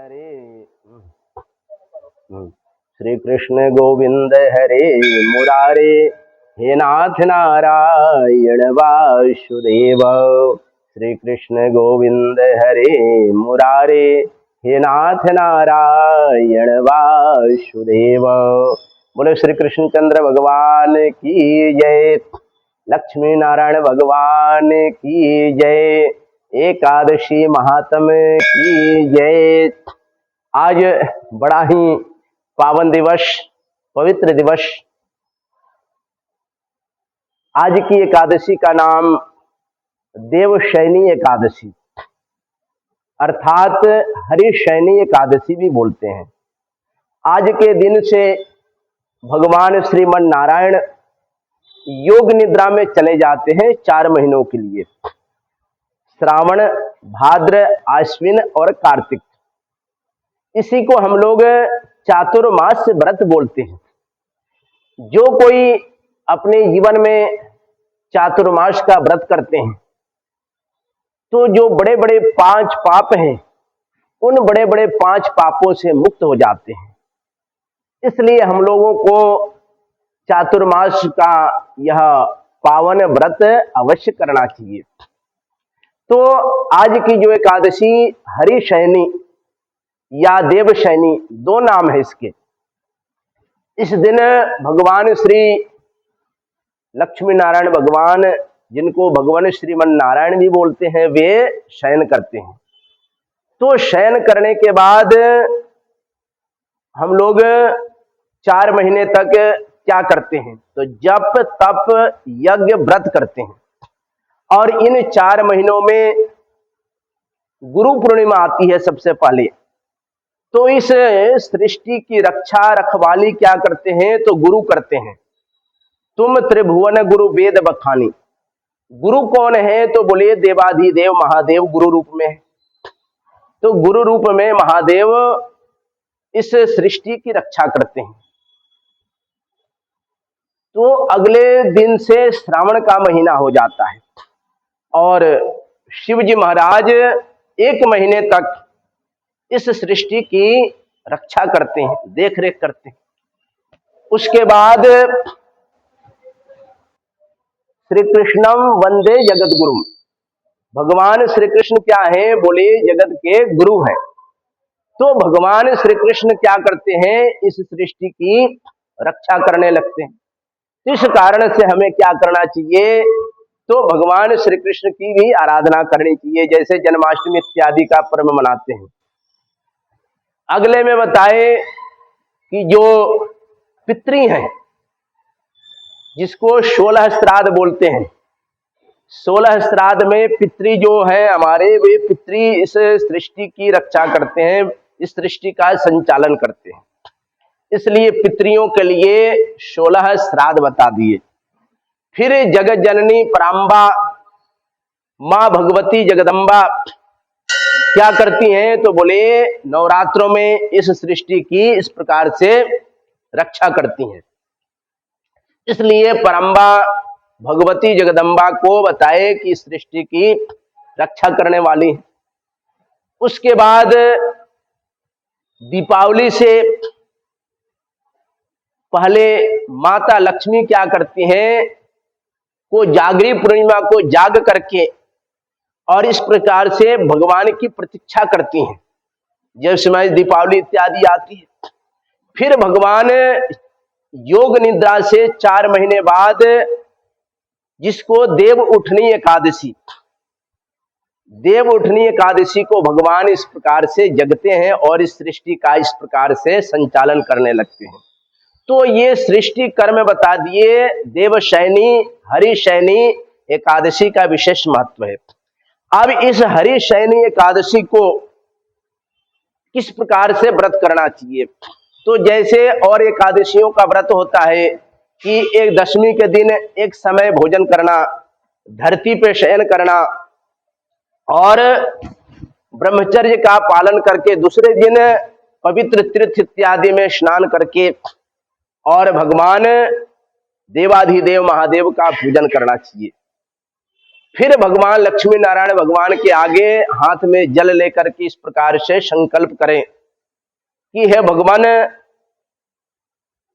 हरे श्री कृष्ण गोविंद हरे मुरारे, हे नाथ नारायण वासुदेव। श्री कृष्ण गोविंद हरे मुरारे, हे नाथ नारायण वासुदेव। बोले श्री कृष्णचंद्र भगवान की जय, लक्ष्मी नारायण भगवान की जय, एकादशी महात्म की जय। आज बड़ा ही पावन दिवस, पवित्र दिवस। आज की एकादशी का नाम देवशयनी एकादशी अर्थात हरिशयनी एकादशी भी बोलते हैं। आज के दिन से भगवान श्रीमन नारायण योग निद्रा में चले जाते हैं 4 महीनों के लिए, श्रावण, भाद्र, आश्विन और कार्तिक। इसी को हम लोग चातुर्मास व्रत बोलते हैं। जो कोई अपने जीवन में चातुर्मास का व्रत करते हैं तो जो बड़े बड़े 5 पाप हैं, उन बड़े बड़े 5 पापों से मुक्त हो जाते हैं। इसलिए हम लोगों को चातुर्मास का यह पावन व्रत अवश्य करना चाहिए। तो आज की जो एकादशी हरिशयनी या देवशयनी, 2 नाम है इसके। इस दिन भगवान श्री लक्ष्मी नारायण भगवान, जिनको भगवान श्रीमन नारायण भी बोलते हैं, वे शयन करते हैं। तो शयन करने के बाद हम लोग 4 महीने तक क्या करते हैं, तो जप तप यज्ञ व्रत करते हैं। और इन 4 महीनों में गुरु पूर्णिमा आती है सबसे पहले। तो इस सृष्टि की रक्षा रखवाली क्या करते हैं, तो गुरु करते हैं। तुम त्रिभुवन गुरु वेद बखानी। गुरु कौन है, तो बोलिए देवाधिदेव महादेव गुरु रूप में है। तो गुरु रूप में महादेव इस सृष्टि की रक्षा करते हैं। तो अगले दिन से श्रावण का महीना हो जाता है और शिव जी महाराज 1 महीने तक इस सृष्टि की रक्षा करते हैं, देख रेख करते हैं। उसके बाद श्री कृष्णम वंदे जगत गुरु। भगवान श्री कृष्ण क्या है, बोले जगत के गुरु हैं। तो भगवान श्री कृष्ण क्या करते हैं, इस सृष्टि की रक्षा करने लगते हैं। इस कारण से हमें क्या करना चाहिए, तो भगवान श्री कृष्ण की भी आराधना करनी चाहिए, जैसे जन्माष्टमी इत्यादि का पर्व मनाते हैं। अगले में बताए कि जो पितृ हैं, जिसको 16 श्राद्ध बोलते हैं, 16 श्राद्ध में पितृ जो है हमारे, वे पितृ इस सृष्टि की रक्षा करते हैं, इस सृष्टि का संचालन करते हैं। इसलिए पितरियों के लिए 16 श्राद्ध बता दिए। फिर जगत जननी पराम्बा मां भगवती जगदम्बा क्या करती हैं, तो बोले नवरात्रों में इस सृष्टि की इस प्रकार से रक्षा करती हैं। इसलिए परम्बा भगवती जगदम्बा को बताए कि सृष्टि की रक्षा करने वाली है। उसके बाद दीपावली से पहले माता लक्ष्मी क्या करती हैं, को जागरी पूर्णिमा को जाग करके और इस प्रकार से भगवान की प्रतीक्षा करती हैं। जब समय दीपावली इत्यादि आती है, फिर भगवान योग निद्रा से 4 महीने बाद, जिसको देव उठनी एकादशी, देव उठनी एकादशी को भगवान इस प्रकार से जगते हैं और इस सृष्टि का इस प्रकार से संचालन करने लगते हैं। तो ये सृष्टि कर्म बता दिए। देवशयनी हरिशयनी एकादशी का विशेष महत्व है। अब इस हरिशयनी एकादशी को किस प्रकार से व्रत करना चाहिए, तो जैसे और एकादशियों का व्रत होता है कि एक दशमी के दिन एक समय भोजन करना, धरती पे शयन करना और ब्रह्मचर्य का पालन करके दूसरे दिन पवित्र तीर्थ इत्यादि में स्नान करके और भगवान देवाधिदेव महादेव का पूजन करना चाहिए। फिर भगवान लक्ष्मी नारायण भगवान के आगे हाथ में जल लेकर के इस प्रकार से संकल्प करें कि हे भगवान,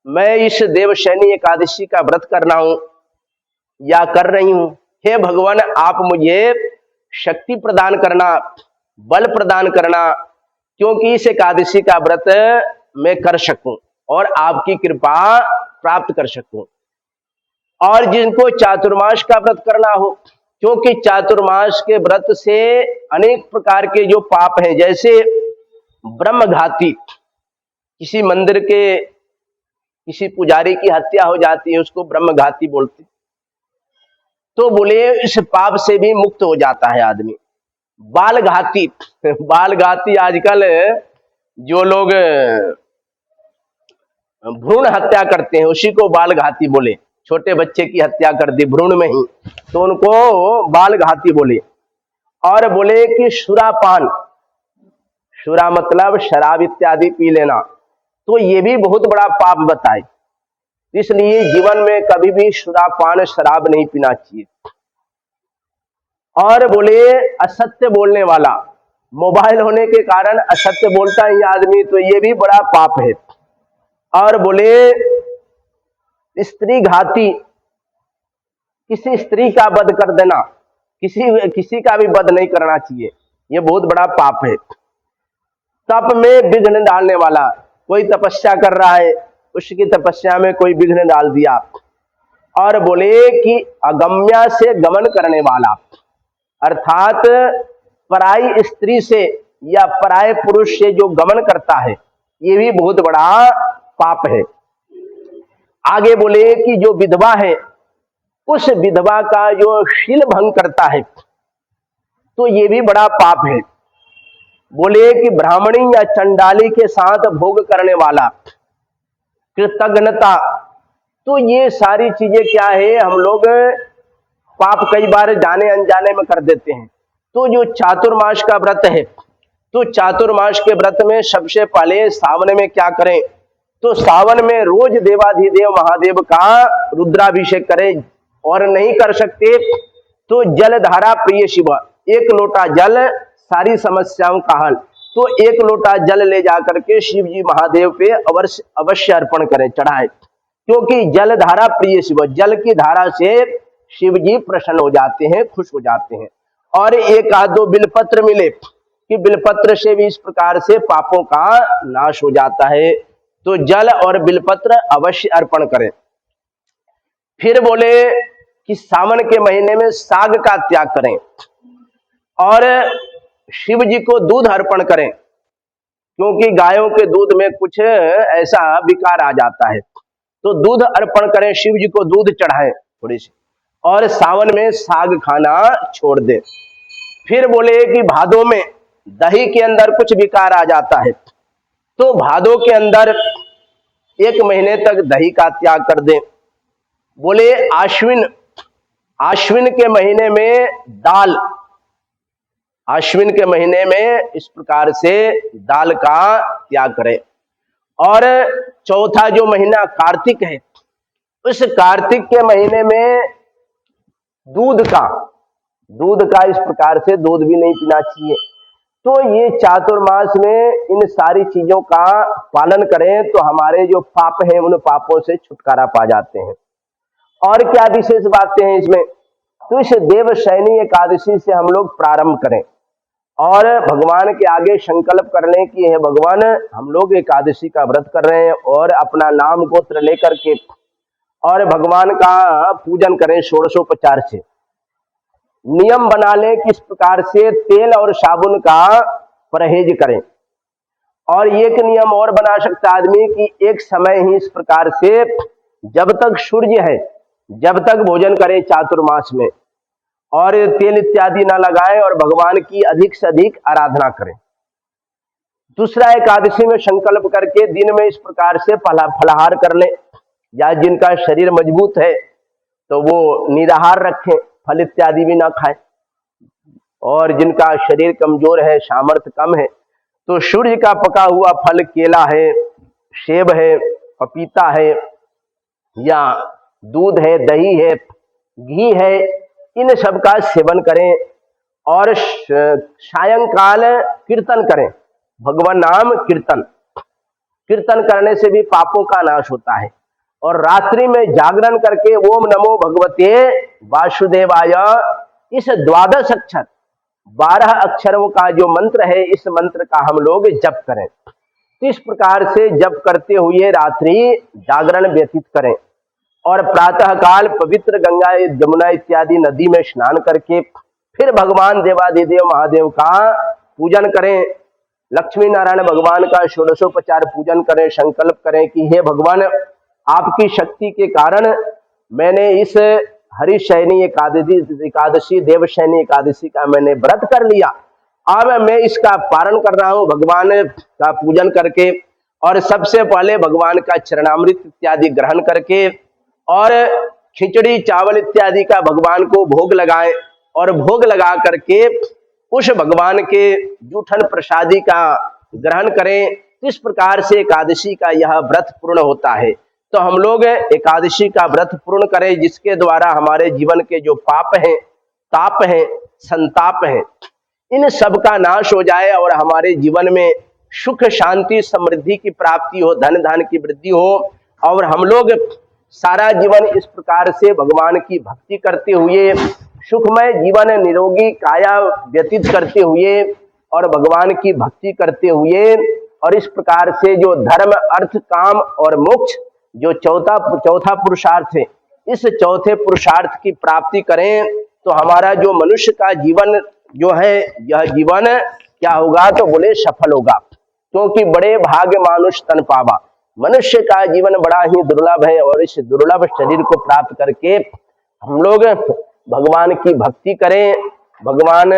मैं इस देवशयनी एकादशी का व्रत करना हूं या कर रही हूं। हे भगवान, आप मुझे शक्ति प्रदान करना, बल प्रदान करना, क्योंकि इस एकादशी का व्रत मैं कर सकूं और आपकी कृपा प्राप्त कर सकूं। और जिनको चातुर्मास का व्रत करना हो, क्योंकि चातुर्मास के व्रत से अनेक प्रकार के जो पाप हैं, जैसे ब्रह्मघाती, किसी मंदिर के किसी पुजारी की हत्या हो जाती है, उसको ब्रह्मघाती बोलते, तो बोले इस पाप से भी मुक्त हो जाता है आदमी। बालघाती, बालघाती आजकल जो लोग भ्रूण हत्या करते हैं उसी को बालघाती बोले। छोटे बच्चे की हत्या कर दी भ्रूण में ही, तो उनको बालघाती बोले। और बोले कि सुरापान, सुरा मतलब शराब इत्यादि पी लेना, तो ये भी बहुत बड़ा पाप बताए। इसलिए जीवन में कभी भी सुरापान शराब नहीं पीना चाहिए। और बोले असत्य बोलने वाला, मोबाइल होने के कारण असत्य बोलता है आदमी, तो ये भी बड़ा पाप है। और बोले स्त्री घाती, किसी स्त्री का वध कर देना, किसी का भी वध नहीं करना चाहिए, ये बहुत बड़ा पाप है। तप में विघ्न डालने वाला, कोई तपस्या कर रहा है, उसकी तपस्या में कोई विघ्न डाल दिया। और बोले कि अगम्या से गमन करने वाला, अर्थात पराई स्त्री से या पराये पुरुष से जो गमन करता है, ये भी बहुत बड़ा पाप है। आगे बोले कि जो विधवा है, उस विधवा का जो शील भंग करता है, तो ये भी बड़ा पाप है। बोले कि ब्राह्मणी या चंडाली के साथ भोग करने वाला, कृतज्ञता, तो ये सारी चीजें क्या है, हम लोग पाप कई बार जाने अनजाने में कर देते हैं। तो जो चातुर्मास का व्रत है, तो चातुर्मास के व्रत में सबसे पहले सावन में क्या करें, तो सावन में रोज देवाधिदेव महादेव का रुद्राभिषेक करें। और नहीं कर सकते तो जलधारा प्रिय शिव, एक लोटा जल सारी समस्याओं का हल, तो एक लोटा जल ले जाकर के शिव जी महादेव पे अवश्य अर्पण करें, चढ़ाएं, क्योंकि जलधारा प्रिय शिव, जल की धारा से शिव जी प्रसन्न हो जाते हैं, खुश हो जाते हैं। और एक आध दो बिलपत्र मिले कि बिलपत्र से भी इस प्रकार से पापों का नाश हो जाता है, तो जल और बिलपत्र अवश्य अर्पण करें। फिर बोले कि सावन के महीने में साग का त्याग करें और शिव जी को दूध अर्पण करें, क्योंकि गायों के दूध में कुछ ऐसा विकार आ जाता है, तो दूध अर्पण करें, शिव जी को दूध चढ़ाएं थोड़ी सी, और सावन में साग खाना छोड़ दें। फिर बोले कि भादों में दही के अंदर कुछ विकार आ जाता है, तो भादों के अंदर 1 महीने तक दही का त्याग कर दें। बोले आश्विन के महीने में दाल, आश्विन के महीने में इस प्रकार से दाल का त्याग करें। और चौथा जो महीना कार्तिक है, उस कार्तिक के महीने में दूध का इस प्रकार से दूध भी नहीं पीना चाहिए। तो ये चातुर्मास में इन सारी चीजों का पालन करें तो हमारे जो पाप हैं उन पापों से छुटकारा पा जाते हैं। और क्या विशेष बातें हैं इसमें, तो इस देवशयनी एकादशी से हम लोग प्रारंभ करें और भगवान के आगे संकल्प कर लें कि हे भगवान, हम लोग एकादशी का व्रत कर रहे हैं, और अपना नाम गोत्र लेकर के और भगवान का पूजन करें षोडशोपचार से। नियम बना लें किस प्रकार से तेल और साबुन का परहेज करें। और एक नियम और बना सकता आदमी कि एक समय ही इस प्रकार से जब तक सूर्य है जब तक भोजन करें चातुर्मास में, और तेल इत्यादि ना लगाएं और भगवान की अधिक से अधिक आराधना करें। दूसरा, एकादशी में संकल्प करके दिन में इस प्रकार से फलाहार कर लें, या जिनका शरीर मजबूत है तो वो निराहार रखें, फल इत्यादि भी ना खाएं। और जिनका शरीर कमजोर है, सामर्थ्य कम है, तो सूर्य का पका हुआ फल केला है, सेब है, पपीता है, या दूध है, दही है, घी है, इन सब का सेवन करें और सायंकाल कीर्तन करें, भगवान नाम कीर्तन। कीर्तन करने से भी पापों का नाश होता है। और रात्रि में जागरण करके ओम नमो भगवते वासुदेवाय, इस 12 अक्षर 12 अक्षरों का जो मंत्र है, इस मंत्र का हम लोग जप करें। तो इस प्रकार से जप करते हुए रात्रि जागरण व्यतीत करें और प्रातः काल पवित्र गंगा यमुना इत्यादि नदी में स्नान करके फिर भगवान देवादिदेव महादेव का पूजन करें। लक्ष्मी नारायण भगवान का षोडशोपचार पूजन करें, संकल्प करें कि हे भगवान, आपकी शक्ति के कारण मैंने इस हरिशयनी एकादशी देवशयनी एकादशी का मैंने व्रत कर लिया। अब मैं इसका पारण कर रहा हूं भगवान का पूजन करके, और सबसे पहले भगवान का चरणामृत इत्यादि ग्रहण करके और खिचड़ी चावल इत्यादि का भगवान को भोग लगाएं और भोग लगा करके उस भगवान के जूठन प्रसादी का ग्रहण करें। इस प्रकार से एकादशी का यह व्रत पूर्ण होता है। तो हम लोग एकादशी का व्रत पूर्ण करें, जिसके द्वारा हमारे जीवन के जो पाप हैं, ताप हैं, संताप हैं, इन सब का नाश हो जाए और हमारे जीवन में सुख शांति समृद्धि की प्राप्ति हो, धन धान की वृद्धि हो, और हम लोग सारा जीवन इस प्रकार से भगवान की भक्ति करते हुए सुखमय जीवन निरोगी काया व्यतीत करते हुए और भगवान की भक्ति करते हुए, और इस प्रकार से जो धर्म अर्थ काम और मोक्ष जो चौथा पुरुषार्थ है, इस चौथे पुरुषार्थ की प्राप्ति करें तो हमारा जो मनुष्य का जीवन जो है, यह जीवन क्या होगा, तो बोले सफल होगा। क्योंकि बड़े भाग्य मानुष तन पावा, मनुष्य का जीवन बड़ा ही दुर्लभ है, और इस दुर्लभ शरीर को प्राप्त करके हम लोग भगवान की भक्ति करें, भगवान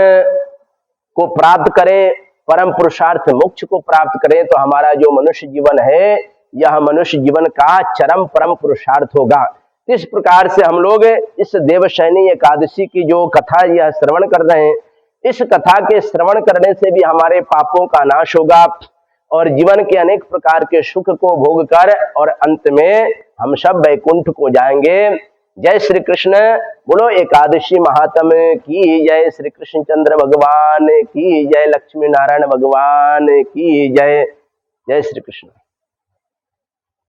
को प्राप्त करें, परम पुरुषार्थ मोक्ष को प्राप्त करें, तो हमारा जो मनुष्य जीवन है, यह मनुष्य जीवन का चरम परम पुरुषार्थ होगा। इस प्रकार से हम लोग इस देवशयनी एकादशी की जो कथा यह श्रवण कर रहे हैं, इस कथा के श्रवण करने से भी हमारे पापों का नाश होगा और जीवन के अनेक प्रकार के सुख को भोग कर और अंत में हम सब वैकुंठ को जाएंगे। जय श्री कृष्ण। बोलो एकादशी महात्म्य की जय, श्री कृष्ण चंद्र भगवान की जय, लक्ष्मी नारायण भगवान की जय। जय श्री कृष्ण।